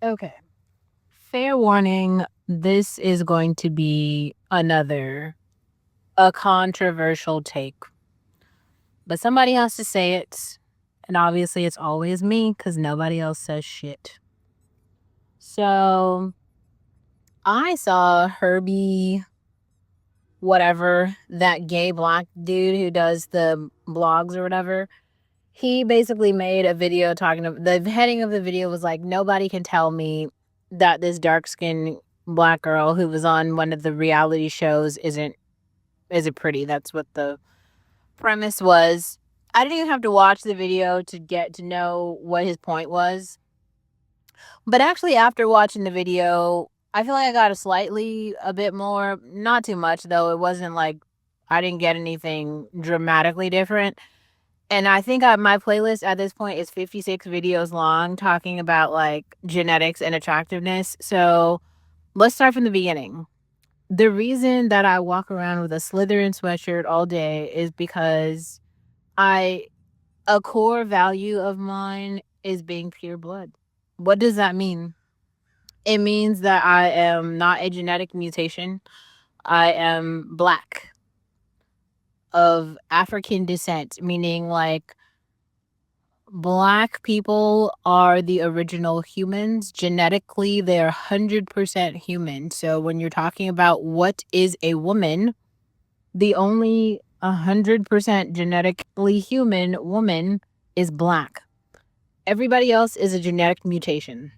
Okay. Fair warning, this is going to be a controversial take. But somebody has to say it. And obviously it's always me because nobody else says shit. So I saw Herbie, whatever, that gay black dude who does the blogs or whatever. He basically made a video the heading of the video was like, nobody can tell me that this dark skinned black girl who was on one of the reality shows isn't pretty. That's what the premise was. I didn't even have to watch the video to get to know what his point was. But actually, after watching the video, I feel like I got a bit more, not too much though. It wasn't like I didn't get anything dramatically different. And I think my playlist at this point is 56 videos long talking about like genetics and attractiveness. So let's start from the beginning. The reason that I walk around with a Slytherin sweatshirt all day is because I a core value of mine is being pure blood. What does that mean? It means that I am not a genetic mutation. I am black of African descent, meaning like black people are the original humans. Genetically, they're 100% human. So when you're talking about what is a woman, the only 100% genetically human woman is black. Everybody else is a genetic mutation.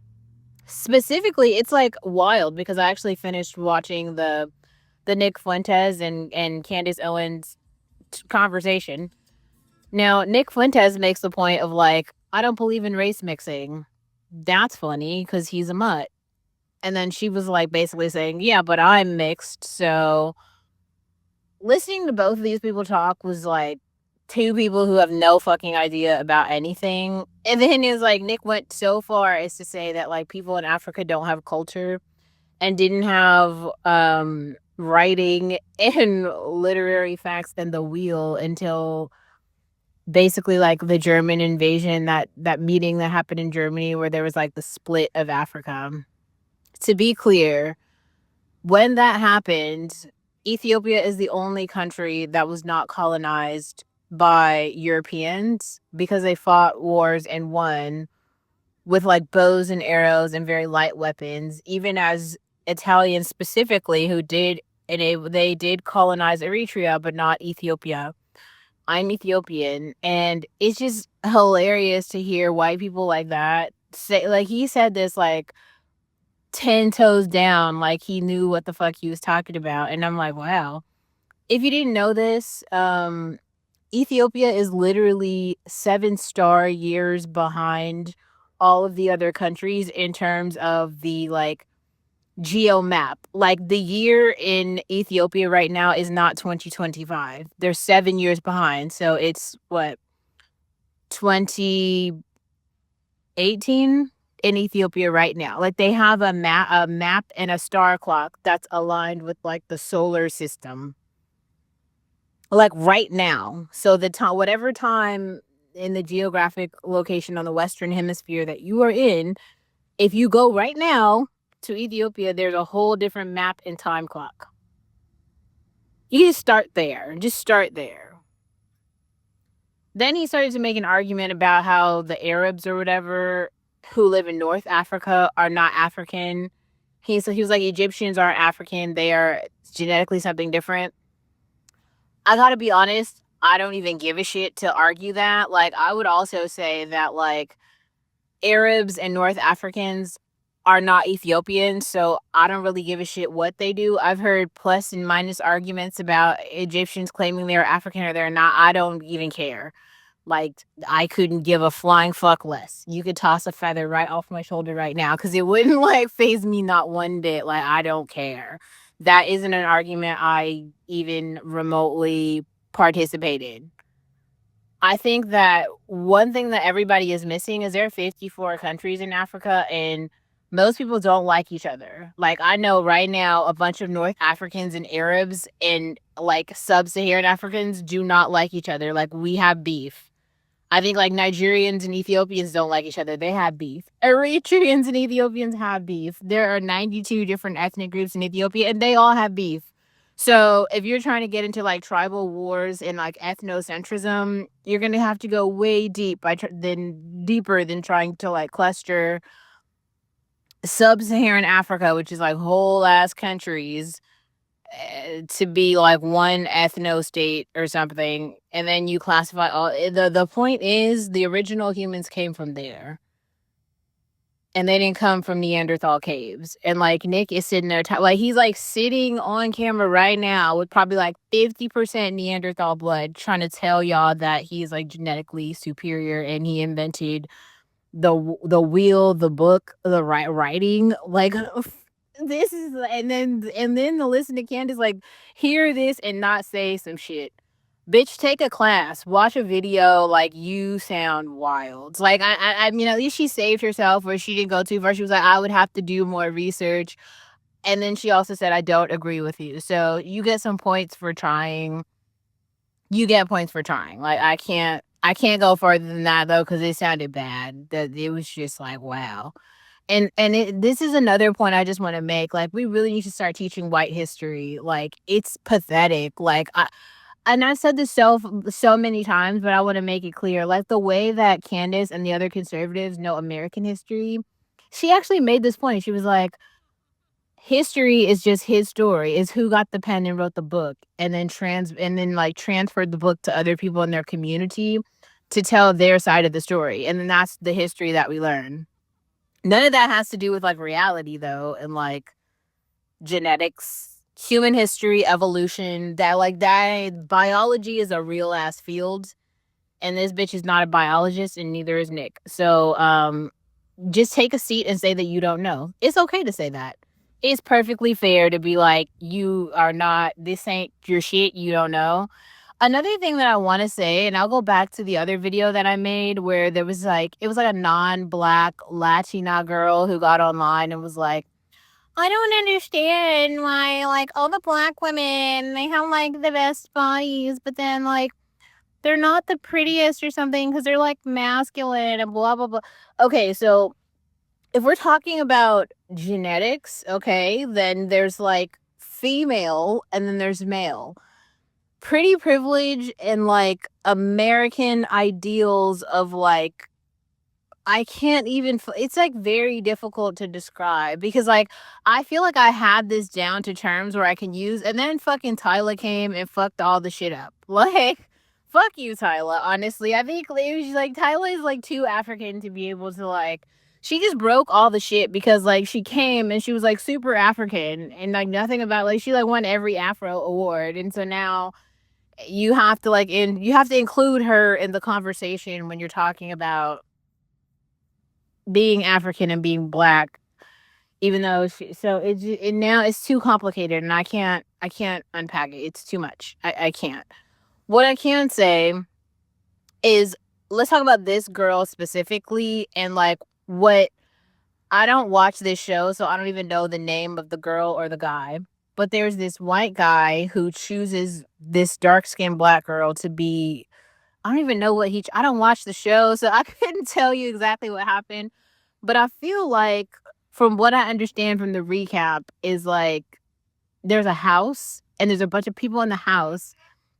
Specifically, it's like wild because I actually finished watching the Nick Fuentes and Candace Owens conversation. Now, Nick Fuentes makes the point of like, I don't believe in race mixing. That's funny because he's a mutt. And then she was like basically saying, yeah, but I'm mixed. So listening to both of these people talk was like two people who have no fucking idea about anything. And then it was like Nick went so far as to say that like people in Africa don't have culture and didn't have writing and literary facts and the wheel until basically like the German invasion, that meeting that happened in Germany where there was like the split of Africa. To be clear, when that happened, Ethiopia is the only country that was not colonized by Europeans because they fought wars and won with like bows and arrows and very light weapons, even as Italians specifically who did they did colonize Eritrea but not Ethiopia. I'm Ethiopian, and it's just hilarious to hear white people like that say, like, he said this like 10 toes down, like he knew what the fuck he was talking about. And I'm like, wow. If you didn't know this, Ethiopia is literally 7 star years behind all of the other countries in terms of the like geo map. Like the year in Ethiopia right now is not 2025. They're 7 years behind. So it's what, 2018 in Ethiopia right now. Like they have a map and a star clock that's aligned with like the solar system. Like right now. So the time, whatever time in the geographic location on the western hemisphere that you are in, if you go right now to Ethiopia, there's a whole different map and time clock. You just start there. Just start there. Then he started to make an argument about how the Arabs or whatever who live in North Africa are not African. He was like, Egyptians aren't African. They are genetically something different. I gotta be honest, I don't even give a shit to argue that. Like, I would also say that, like, Arabs and North Africans are not Ethiopians, so I don't really give a shit what they do. I've heard plus and minus arguments about Egyptians claiming they're African or they're not. I don't even care. Like, I couldn't give a flying fuck less. You could toss a feather right off my shoulder right now because it wouldn't like phase me not one bit. Like, I don't care. That isn't an argument I even remotely participated. I think that one thing that everybody is missing is there are 54 countries in Africa and most people don't like each other. Like I know right now a bunch of North Africans and Arabs and like sub-Saharan Africans do not like each other. Like we have beef. I think like Nigerians and Ethiopians don't like each other. They have beef. Eritreans and Ethiopians have beef. There are 92 different ethnic groups in Ethiopia and they all have beef. So if you're trying to get into like tribal wars and like ethnocentrism, you're gonna have to go way deep than deeper than trying to like cluster sub-Saharan Africa, which is like whole ass countries, to be like one ethno state or something, and then you classify all. The point is the original humans came from there, and they didn't come from Neanderthal caves. And like Nick is sitting there, like he's like sitting on camera right now with probably like 50% Neanderthal blood, trying to tell y'all that he's like genetically superior and he invented the wheel, the book, the writing, like this is, and then to listen to Candace like hear this and not say some shit. Bitch, take a class, watch a video. Like you sound wild. Like I mean, at least she saved herself, or she didn't go too far. She was like, I would have to do more research, and then she also said, I don't agree with you. So you get some points for trying. You get points for trying. Like I can't go further than that though because it sounded bad. That it was just like wow. This is another point I just want to make. Like we really need to start teaching white history. Like it's pathetic. And I said this so many times, but I want to make it clear. Like the way that Candace and the other conservatives know American history, she actually made this point. She was like, history is just his story. Is who got the pen and wrote the book, and then like transferred the book to other people in their community to tell their side of the story, and then that's the history that we learn. None of that has to do with like reality though, and like genetics, human history, evolution. That biology is a real ass field, and this bitch is not a biologist, and neither is Nick. So just take a seat and say that you don't know. It's okay to say that. It's perfectly fair to be like, you are not, this ain't your shit, you don't know. Another thing that I want to say, and I'll go back to the other video that I made where there was like, it was like a non black Latina girl who got online and was like, I don't understand why, like, all the black women, they have like the best bodies, but then like, they're not the prettiest or something because they're like masculine and blah, blah, blah. Okay, so if we're talking about genetics, okay, then there's like female and then there's male. Pretty privilege and like American ideals of like I can't even it's like very difficult to describe because like I feel like I had this down to terms where I can use, and then fucking Tyler came and fucked all the shit up. Like fuck you, Tyler. Honestly, I think it was just, like Tyler is like too African to be able to like, she just broke all the shit because like she came and she was like super African and like nothing about, like she like won every Afro award, and so now you have to like you have to include her in the conversation when you're talking about being African and being black, even though now it's too complicated and I can't unpack it. It's too much. I can't. What I can say is let's talk about this girl specifically and like what, I don't watch this show, so I don't even know the name of the girl or the guy. But there's this white guy who chooses this dark skinned black girl to be, I don't even know what I don't watch the show, so I couldn't tell you exactly what happened. But I feel like, from what I understand from the recap, is like there's a house and there's a bunch of people in the house,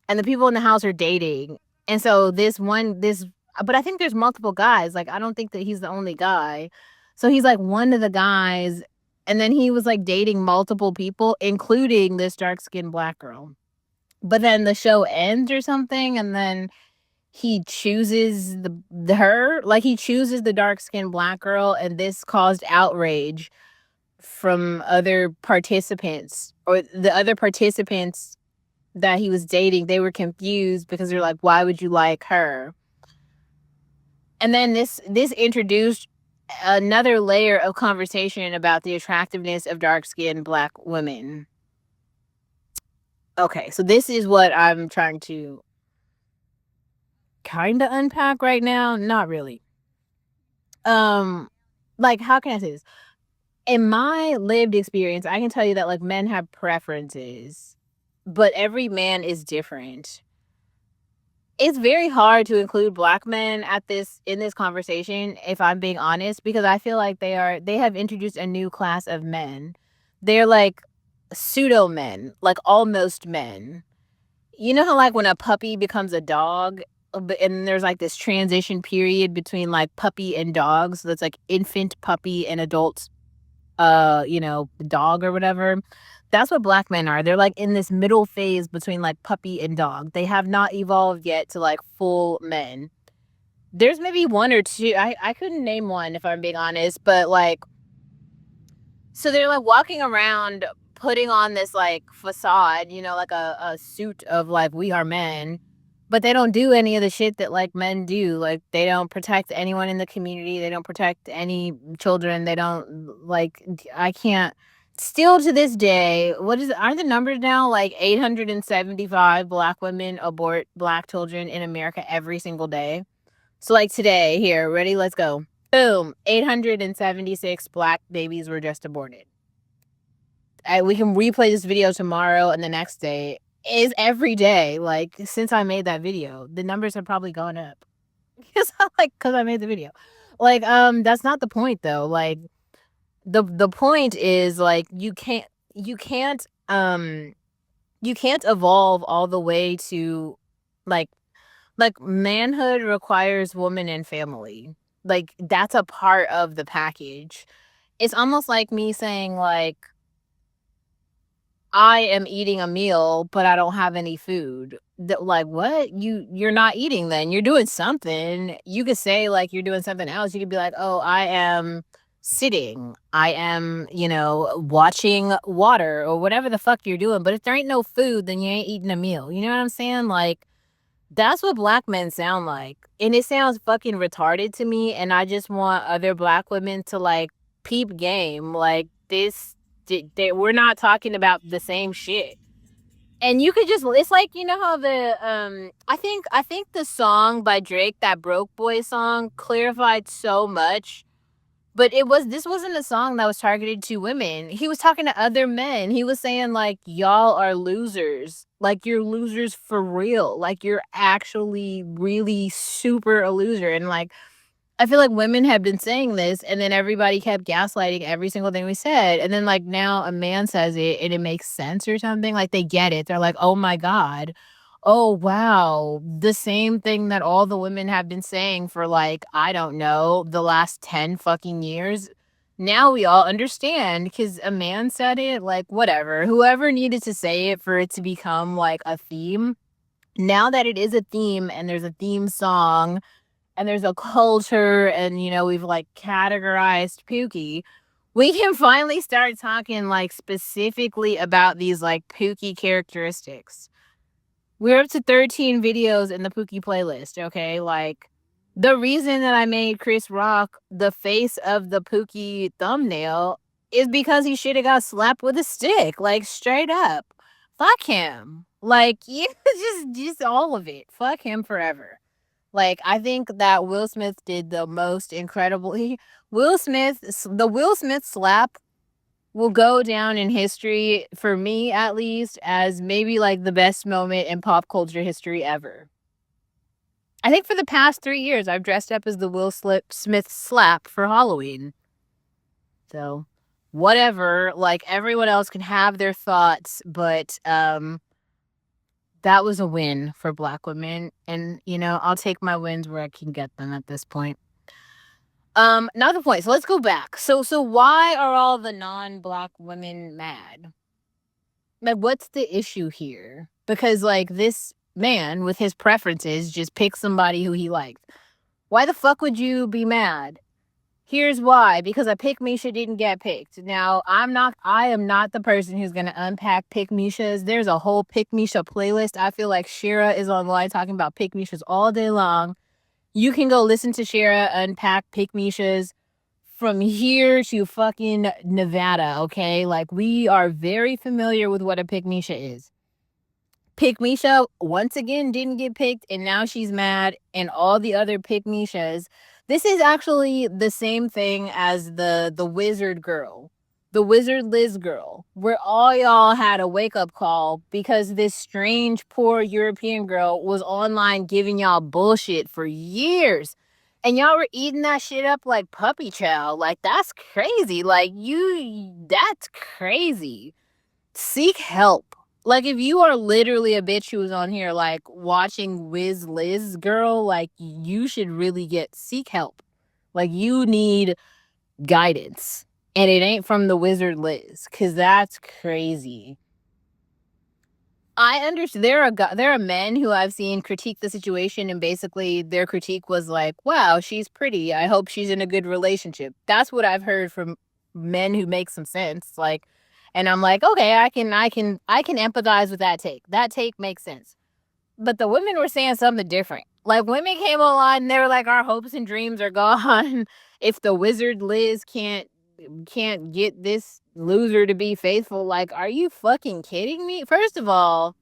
and the people in the house are dating. And so but I think there's multiple guys. Like, I don't think that he's the only guy. So he's like one of the guys. And then he was like dating multiple people, including this dark skinned black girl. But then the show ends or something. And then he chooses her, like he chooses the dark skinned black girl. And this caused outrage from other participants, or the other participants that he was dating. They were confused because they're like, why would you like her? And then this introduced another layer of conversation about the attractiveness of dark-skinned black women. Okay, so this is what I'm trying to kind of unpack right now. Not really. Like, how can I say this? In my lived experience, I can tell you that like men have preferences, but every man is different. It's very hard to include black men at this in this conversation, if I'm being honest, because I feel like they have introduced a new class of men. They're like pseudo men, like almost men. You know how like when a puppy becomes a dog, and there's like this transition period between like puppy and dogs, so that's like infant puppy and adult dog or whatever. That's what black men are. They're like in this middle phase between like puppy and dog. They have not evolved yet to like full men. There's maybe one or two. I couldn't name one if I'm being honest, but like so they're like walking around putting on this like facade, like a suit of like we are men, but they don't do any of the shit that like men do. Like they don't protect anyone in the community, they don't protect any children, they don't like I can't still to this day, what is it? Aren't the numbers now like 875 black women abort black children in America every single day? So like today, here, ready, let's go. Boom, 876 black babies were just aborted. We can replay this video tomorrow and the next day. Is every day. Like since I made that video, the numbers have probably gone up. Because I made the video. Like that's not the point though. Like the point is like you can't evolve all the way to like manhood requires woman and family. Like that's a part of the package. It's almost like me saying like I am eating a meal, but I don't have any food. Like what? You're not eating then. You're doing something. You could say like you're doing something else. You could be like, "Oh, I am sitting. I am, watching water or whatever the fuck you're doing." But if there ain't no food, then you ain't eating a meal. You know what I'm saying? Like that's what black men sound like. And it sounds fucking retarded to me. And I just want other black women to like peep game. Like this, we're not talking about the same shit. And you could just, it's like, you know how I think the song by Drake, that Broke Boy song, clarified so much, but this wasn't a song that was targeted to women. He was talking to other men. He was saying like y'all are losers. Like you're losers for real. Like you're actually really super a loser. And like I feel like women have been saying this and then everybody kept gaslighting every single thing we said. And then like now a man says it and it makes sense or something. Like they get it. They're like, "Oh my God. Oh wow. The same thing that all the women have been saying for like, I don't know, the last 10 fucking years." Now we all understand because a man said it, like whatever. Whoever needed to say it for it to become like a theme. Now that it is a theme and there's a theme song and there's a culture and we've like categorized Pookie, we can finally start talking like specifically about these like Pookie characteristics. We're up to 13 videos in the Pookie playlist, okay? Like the reason that I made Chris Rock the face of the Pookie thumbnail is because he should have got slapped with a stick, like straight up. Fuck him. Like yeah, just all of it. Fuck him forever. Like, I think that Will Smith did the most incredibly. The Will Smith slap will go down in history, for me at least, as maybe like the best moment in pop culture history ever. I think for the past 3 years, I've dressed up as the Smith slap for Halloween. So, whatever. Like, everyone else can have their thoughts, but that was a win for black women. And, I'll take my wins where I can get them at this point. Not the point. So let's go back. So why are all the non-black women mad? Like, what's the issue here? Because like this man with his preferences just picked somebody who he liked. Why the fuck would you be mad? Here's why. Because a pick Misha didn't get picked. Now, I am not the person who's going to unpack pick Mishas. There's a whole pick Misha playlist. I feel like Shira is online talking about pick Mishas all day long. You can go listen to Shira unpack pick Mishas from here to fucking Nevada, okay? Like, we are very familiar with what a pick Misha is. Pick Misha once again didn't get picked, and now she's mad, and all the other pick Mishas. This is actually the same thing as the wizard girl. The Wizard Liz girl, where all y'all had a wake up call because this strange, poor European girl was online giving y'all bullshit for years. And y'all were eating that shit up like puppy chow. Like, that's crazy. That's crazy. Seek help. Like, if you are literally a bitch who's on here, like, watching Wiz Liz girl, like, you should really seek help. Like, you need guidance. And it ain't from the Wizard Liz, because that's crazy. I understand there are men who I've seen critique the situation, and basically their critique was like, "Wow, she's pretty. I hope she's in a good relationship." That's what I've heard from men who make some sense. Like, and I'm like, okay, I can empathize with that take. That take makes sense. But the women were saying something different. Like, women came online and they were like, "Our hopes and dreams are gone if the Wizard Liz can't get this loser to be faithful." Like, are you fucking kidding me? First of all,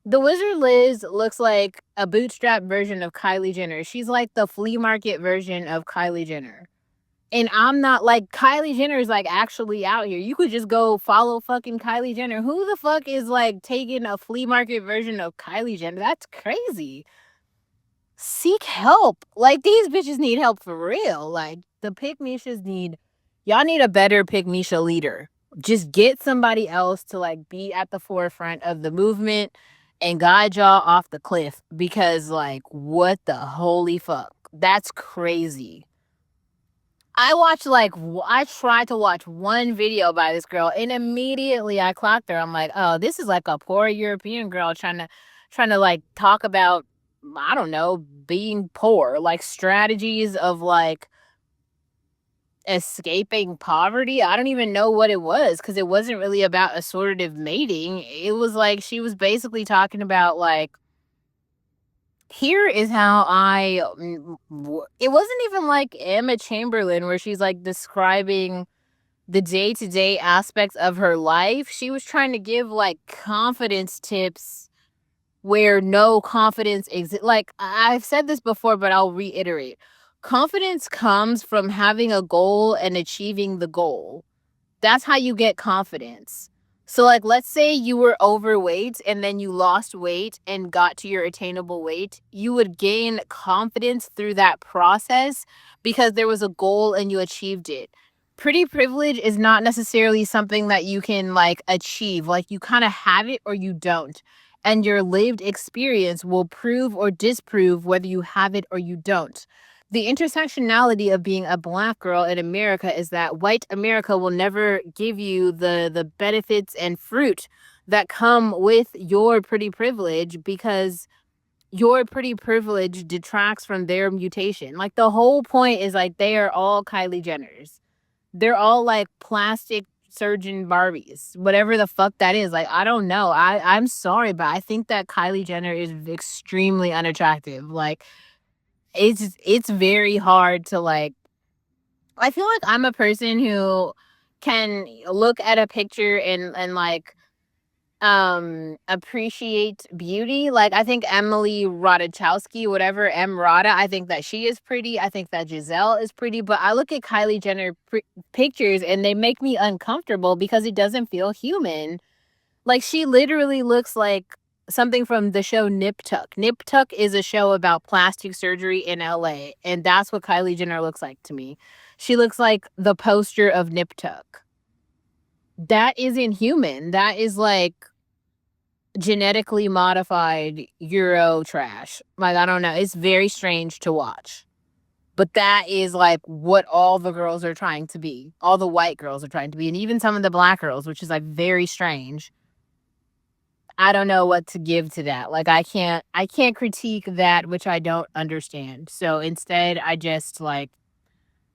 the Wizard Liz looks like a bootstrap version of Kylie Jenner. She's like the flea market version of Kylie Jenner. And I'm not like, Kylie Jenner is like actually out here. You could just go follow fucking Kylie Jenner. Who the fuck is like taking a flea market version of Kylie Jenner? That's crazy. Seek help. Like, these bitches need help for real. Like, the Pygmishas y'all need a better Pygmisha leader. Just get somebody else to like be at the forefront of the movement and guide y'all off the cliff, because like, what the holy fuck? That's crazy. I tried to watch one video by this girl, and immediately I clocked her. I'm like, oh, this is like a poor European girl trying to like talk about, I don't know, being poor, like strategies of like escaping poverty. I don't even know what it was, because it wasn't really about assortative mating. It was like she was basically talking about like, here is how it wasn't even like Emma Chamberlain where she's like describing the day-to-day aspects of her life. She was trying to give like confidence tips where no confidence exists. Like, I've said this before, but I'll reiterate. Confidence comes from having a goal and achieving the goal. That's how you get confidence. So, like, let's say you were overweight and then you lost weight and got to your attainable weight. You would gain confidence through that process because there was a goal and you achieved it. Pretty privilege is not necessarily something that you can, like, achieve. Like, you kind of have it or you don't. And your lived experience will prove or disprove whether you have it or you don't. The intersectionality of being a black girl in America is that white America will never give you the benefits and fruit that come with your pretty privilege, because your pretty privilege detracts from their mutation. Like, the whole point is like, they are all Kylie Jenners. They're all like plastic surgeon Barbies, whatever the fuck that is. Like, I don't know. I'm sorry, but I think that Kylie Jenner is extremely unattractive. Like, it's very hard to like, I feel like I'm a person who can look at a picture and like appreciate beauty. Like, I think Emily Ratajkowski, whatever, Rada, I think that she is pretty. I think that Giselle is pretty, but I look at Kylie Jenner pictures and they make me uncomfortable because it doesn't feel human. Like, she literally looks like something from the show Nip Tuck. Nip Tuck is a show about plastic surgery in LA, and that's what Kylie Jenner looks like to me. She looks like the poster of Nip Tuck. That isn't human. That is like genetically modified Euro trash. Like, I don't know. It's very strange to watch. But that is like what all the girls are trying to be. All the white girls are trying to be, and even some of the black girls, which is like very strange. I don't know what to give to that. Like, I can't critique that which I don't understand. So instead I just like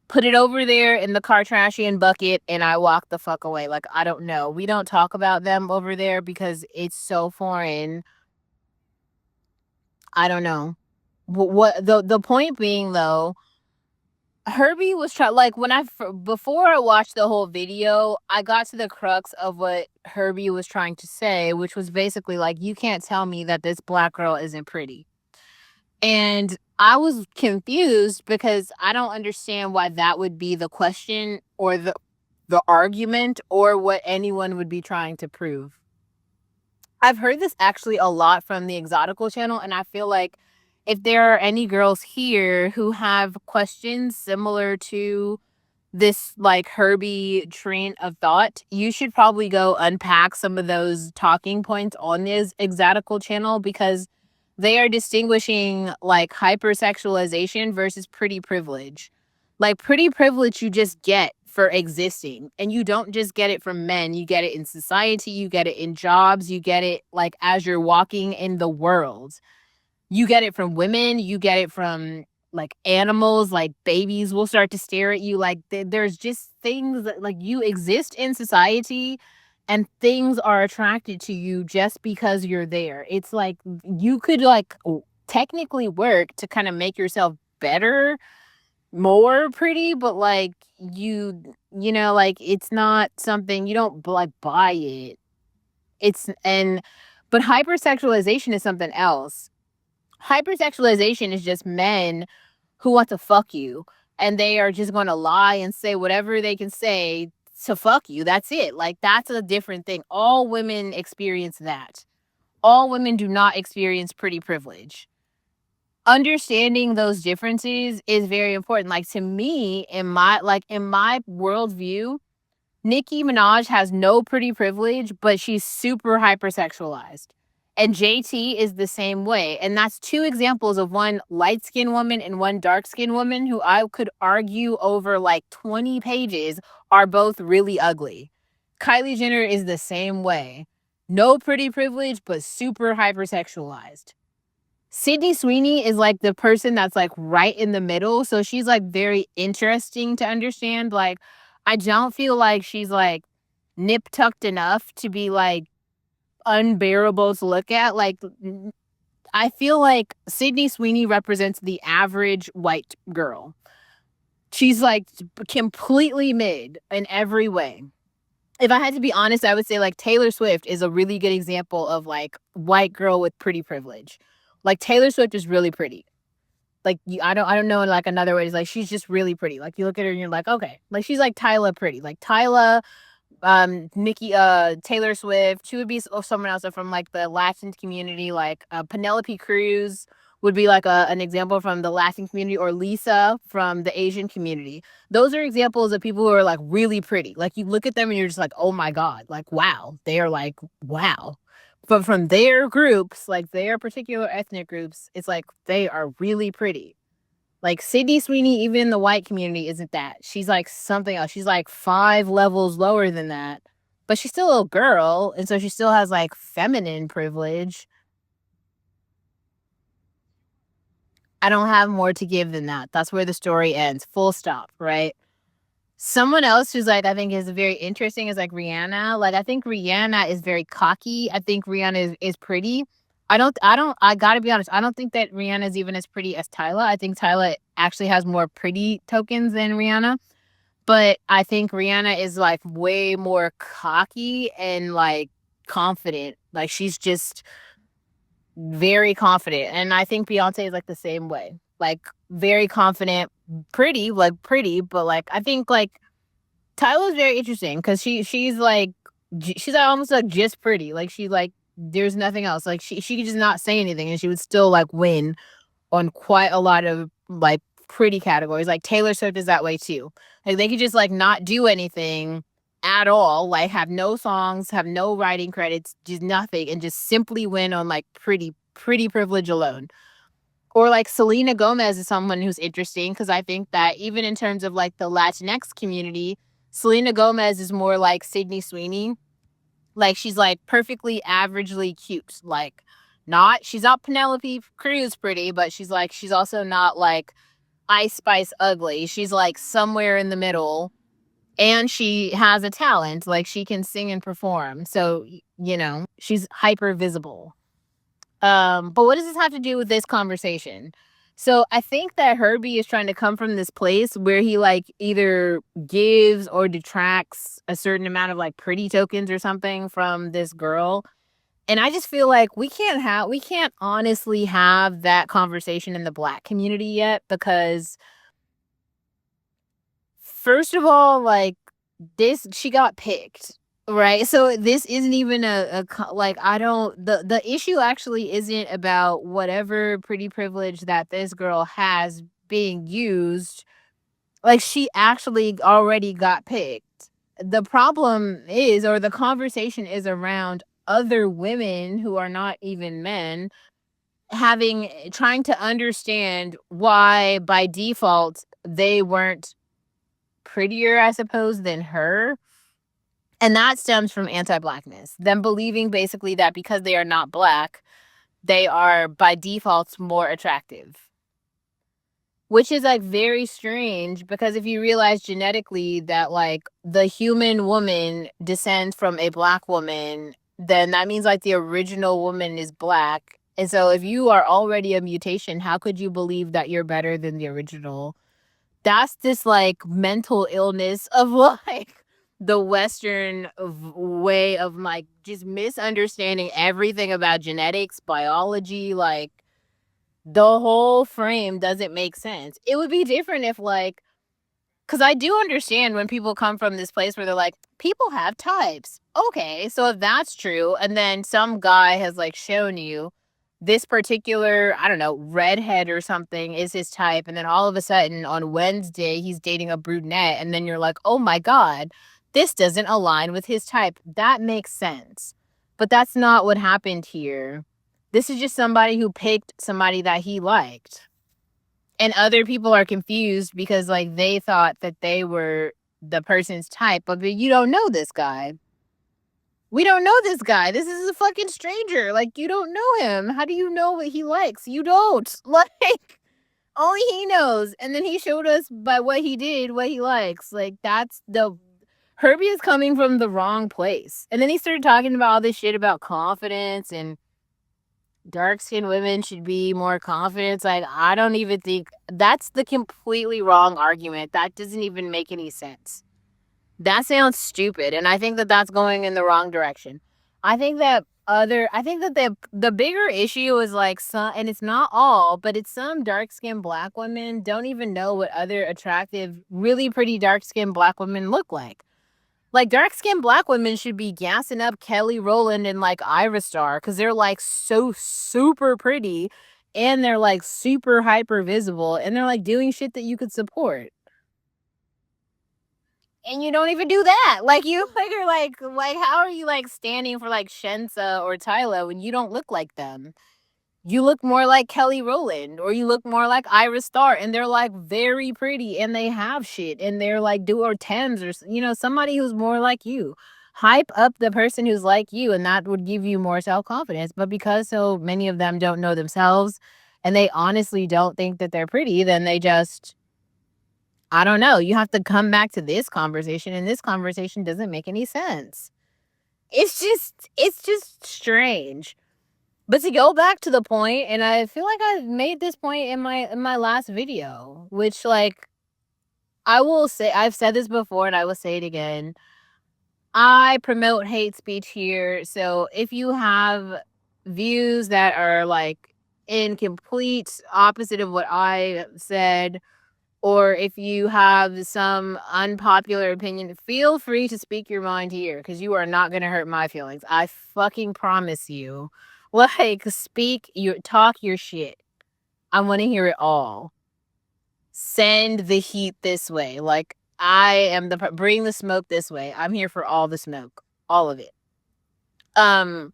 put it over there in the Kardashian bucket and I walk the fuck away. Like, I don't know. We don't talk about them over there because it's so foreign. I don't know. What the point being though, Herbie was trying, like, before I watched the whole video, I got to the crux of what Herbie was trying to say, which was basically like, you can't tell me that this black girl isn't pretty. And I was confused because I don't understand why that would be the question or the argument or what anyone would be trying to prove. I've heard this actually a lot from the Exotical channel, and I feel like if there are any girls here who have questions similar to this like Herbie train of thought, you should probably go unpack some of those talking points on this Exotical channel because they are distinguishing like hypersexualization versus pretty privilege. Like pretty privilege you just get for existing, and you don't just get it from men, you get it in society, you get it in jobs, you get it like as you're walking in the world. You get it from women, you get it from like animals, like babies will start to stare at you. Like there's just things that like you exist in society and things are attracted to you just because you're there. It's like you could like technically work to kind of make yourself better, more pretty, but like like it's not something you don't like buy it. It's and but hypersexualization is something else. Hypersexualization is just men who want to fuck you, and they are just going to lie and say whatever they can say to fuck you. That's it. Like that's a different thing. All women experience that. All women do not experience pretty privilege. Understanding those differences is very important. Like to me, in my worldview, Nicki Minaj has no pretty privilege, but she's super hypersexualized. And JT is the same way. And that's two examples of one light skinned woman and one dark skinned woman who I could argue over like 20 pages are both really ugly. Kylie Jenner is the same way. No pretty privilege, but super hypersexualized. Sydney Sweeney is like the person that's like right in the middle. So she's like very interesting to understand. Like, I don't feel like she's like nip tucked enough to be like unbearable to look at. Like, I feel like Sydney Sweeney represents the average white girl. She's like completely mid in every way. If I had to be honest, I would say like Taylor Swift is a really good example of like white girl with pretty privilege. Like Taylor Swift is really pretty. Like I don't know like another way. Is like she's just really pretty. Like you look at her and you're like, okay, like she's like Tyla pretty. Like Tyla, Nicki, Taylor Swift. She would be someone else from like the Latin community. Like Penelope Cruz would be like an example from the Latin community, or Lisa from the Asian community. Those are examples of people who are like really pretty. Like you look at them and you're just like, oh my god, like wow, they are like wow. But from their groups, like their particular ethnic groups, it's like they are really pretty. Like Sydney Sweeney, even in the white community, isn't that. She's like something else. She's like 5 levels lower than that. But she's still a girl, and so she still has like feminine privilege. I don't have more to give than that. That's where the story ends. Full stop, right? Someone else who's like I think is very interesting is like Rihanna. Like I think Rihanna is very cocky. I think Rihanna is pretty. I gotta be honest, I don't think that Rihanna is even as pretty as Tyla. I think Tyla actually has more pretty tokens than Rihanna. But I think Rihanna is like way more cocky and like confident. Like she's just very confident. And I think Beyonce is like the same way. Like very confident, pretty, like pretty, but like I think like Tyla's very interesting because she's like she's almost like just pretty. Like she like there's nothing else. Like she could just not say anything and she would still like win on quite a lot of like pretty categories. Like Taylor Swift is that way too. Like they could just like not do anything at all, like have no songs, have no writing credits, just nothing, and just simply win on like pretty privilege alone. Or like Selena Gomez is someone who's interesting because I think that even in terms of like the Latinx community, Selena Gomez is more like Sydney Sweeney. Like she's like perfectly averagely cute. Like she's not Penelope Cruz pretty, but she's also not like Ice Spice ugly. She's like somewhere in the middle. And she has a talent, like she can sing and perform. So, she's hyper visible. But what does this have to do with this conversation? So I think that Herbie is trying to come from this place where he like either gives or detracts a certain amount of like pretty tokens or something from this girl. And I just feel like we can't honestly have that conversation in the Black community yet because first of all, like, this she got picked, right? So this isn't even like, I don't the issue actually isn't about whatever pretty privilege that this girl has being used. Like, she actually already got picked. The problem is, or the conversation is around other women who are not even men having trying to understand why by default they weren't prettier, I suppose, than her. And that stems from anti-blackness. Them believing basically that because they are not black, they are by default more attractive. Which is like very strange because if you realize genetically that like the human woman descends from a black woman, then that means like the original woman is black. And so if you are already a mutation, how could you believe that you're better than the original? That's this like mental illness of like the Western way of like just misunderstanding everything about genetics, biology, like the whole frame doesn't make sense. It would be different if like, because I do understand when people come from this place where they're like, people have types. Okay, so if that's true, and then some guy has like shown you this particular, I don't know, redhead or something is his type, and then all of a sudden on Wednesday he's dating a brunette, and then you're like, oh my God, this doesn't align with his type. That makes sense. But that's not what happened here. This is just somebody who picked somebody that he liked. And other people are confused because like they thought that they were the person's type, but you don't know this guy. We don't know this guy. This is a fucking stranger. Like, you don't know him. How do you know what he likes? You don't. Like, only he knows. And then he showed us by what he did what he likes. Like, that's the Herbie is coming from the wrong place. And then he started talking about all this shit about confidence and dark skinned women should be more confident. It's like, I don't even think that's the completely wrong argument. That doesn't even make any sense. That sounds stupid. And I think that that's going in the wrong direction. I think that the bigger issue is like some, and it's not all, but it's some dark skinned black women don't even know what other attractive, really pretty dark skinned black women look like. Like, dark skinned black women should be gassing up Kelly Rowland and like Ira Star because they're like so super pretty and they're like super hyper visible and they're like doing shit that you could support. And you don't even do that. Like, you figure like how are you like standing for like Shensa or Tyla when you don't look like them? You look more like Kelly Rowland or you look more like Iris Star and they're like very pretty and they have shit and they're like do or tens or somebody who's more like you. Hype up the person who's like you and that would give you more self-confidence. But because so many of them don't know themselves and they honestly don't think that they're pretty, then they just I don't know. You have to come back to this conversation and this conversation doesn't make any sense. It's just strange. But to go back to the point, and I feel like I made this point in my last video, which like I will say I've said this before and I will say it again. I promote hate speech here. So if you have views that are like in complete opposite of what I said, or if you have some unpopular opinion, feel free to speak your mind here because you are not going to hurt my feelings. I fucking promise you. Like, talk your shit. I want to hear it all. Send the heat this way. Like, I am bring the smoke this way. I'm here for all the smoke, all of it. Um,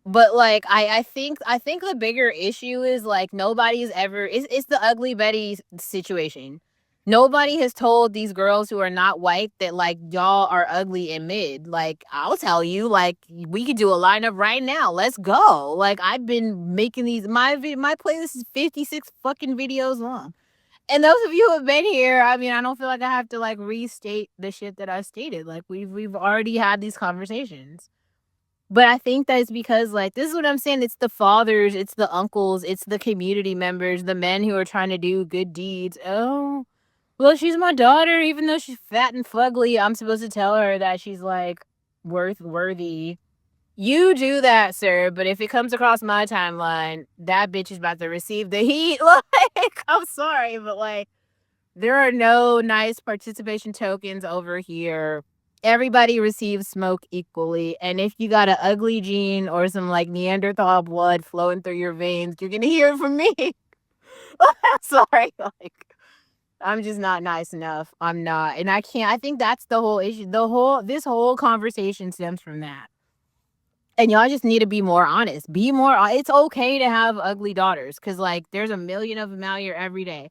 But like I think the bigger issue is like nobody's ever it's the ugly Betty situation. Nobody has told these girls who are not white that like y'all are ugly and mid. Like I'll tell you, like we could do a lineup right now. Let's go. Like I've been making these my playlist is 56 fucking videos long. And those of you who have been here, I mean, I don't feel like I have to like restate the shit that I stated. Like we've already had these conversations. But I think that it's because, like, this is what I'm saying. It's the fathers, it's the uncles, it's the community members, the men who are trying to do good deeds. Oh, well, she's my daughter, even though she's fat and fugly. I'm supposed to tell her that she's like worthy. You do that, sir, but if it comes across my timeline, that bitch is about to receive the heat. Like, I'm sorry, but like, there are no nice participation tokens over here. Everybody receives smoke equally. And if you got an ugly gene or some like Neanderthal blood flowing through your veins, you're going to hear it from me. I'm sorry. Like, I'm just not nice enough. I'm not. And I can't. I think that's the whole issue. This whole conversation stems from that. And y'all just need to be more honest. Be more. It's okay to have ugly daughters because, like, there's a million of them out here every day.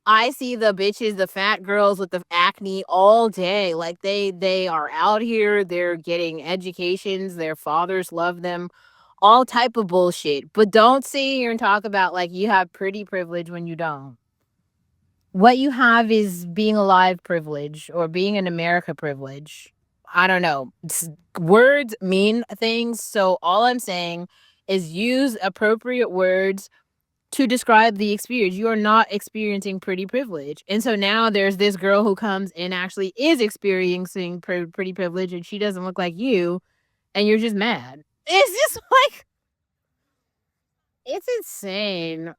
I see the bitches, the fat girls with the acne all day. Like they are out here, they're getting educations, their fathers love them, all type of bullshit. But don't sit here and talk about like you have pretty privilege when you don't. What you have is being alive privilege or being in America privilege. I don't know. Words mean things, so all I'm saying is use appropriate words to describe the experience. You are not experiencing pretty privilege. And so now there's this girl who comes and actually is experiencing pretty privilege and she doesn't look like you and you're just mad. It's just like, it's insane.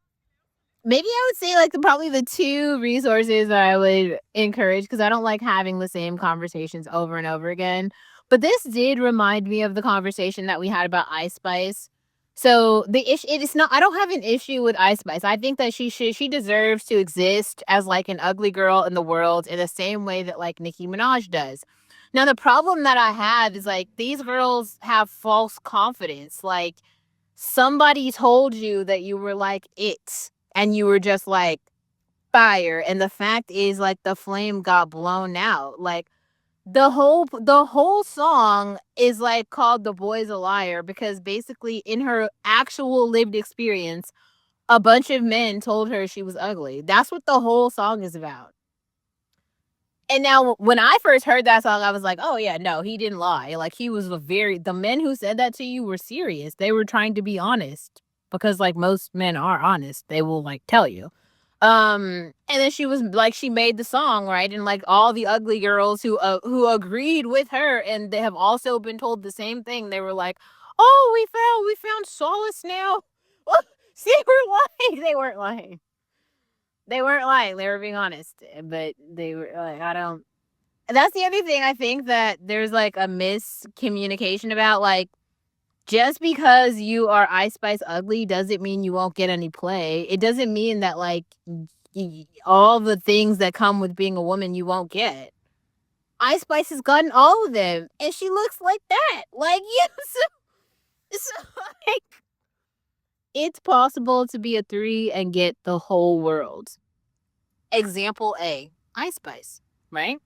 Maybe I would say like probably the two resources that I would encourage because I don't like having the same conversations over and over again. But this did remind me of the conversation that we had about Ice Spice. So the issue it is not I don't have an issue with Ice Spice. I think that she deserves to exist as like an ugly girl in the world in the same way that like Nicki Minaj does. Now the problem that I have is like these girls have false confidence. Like somebody told you that you were like it and you were just like fire and the fact is like the flame got blown out. Like the whole song is like called The Boy's a Liar because basically in her actual lived experience a bunch of men told her she was ugly. That's what the whole song is about. And now when I first heard that song, I was like, oh yeah, no, he didn't lie. Like he was the men who said that to you were serious. They were trying to be honest because like most men are honest. They will like tell you. And then she was like, she made the song, right? And like all the ugly girls who agreed with her and they have also been told the same thing. They were like, oh, we found solace now. See, they were lying. They weren't lying. They weren't lying. They were being honest. But they were like, I don't. That's the other thing I think that there's like a miscommunication about. Like, just because you are Ice Spice ugly doesn't mean you won't get any play. It doesn't mean that like all the things that come with being a woman you won't get. Ice Spice has gotten all of them, and she looks like that. Like you, so like it's possible to be a three and get the whole world. Example A, Ice Spice, right?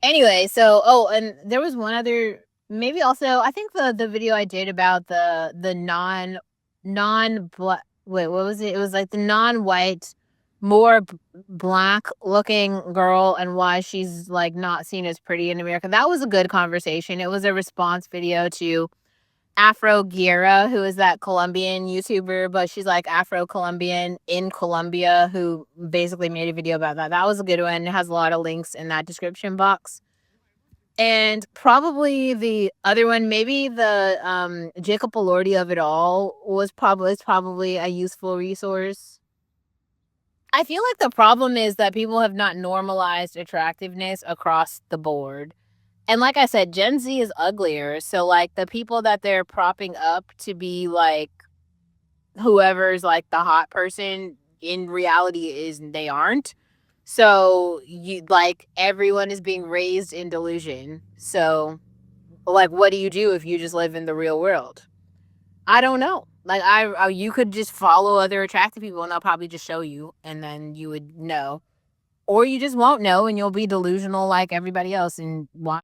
Anyway, so and there was one other maybe also I think the video I did about the non black wait, what was it? It was like the non-white more black looking girl and why she's like not seen as pretty in America. That was a good conversation. It was a response video to Afro Guerra, who is that Colombian YouTuber, but she's like Afro Colombian in Colombia, who basically made a video about that. That was a good one. It has a lot of links in that description box. And probably the other one, maybe the Jacob Elordi of it all is probably a useful resource. I feel like the problem is that people have not normalized attractiveness across the board. And like I said, Gen Z is uglier. So like the people that they're propping up to be like whoever's like the hot person in reality is they aren't. So you like everyone is being raised in delusion. So like what do you do if you just live in the real world? I don't know. Like you could just follow other attractive people and they'll probably just show you and then you would know. Or you just won't know and you'll be delusional like everybody else and why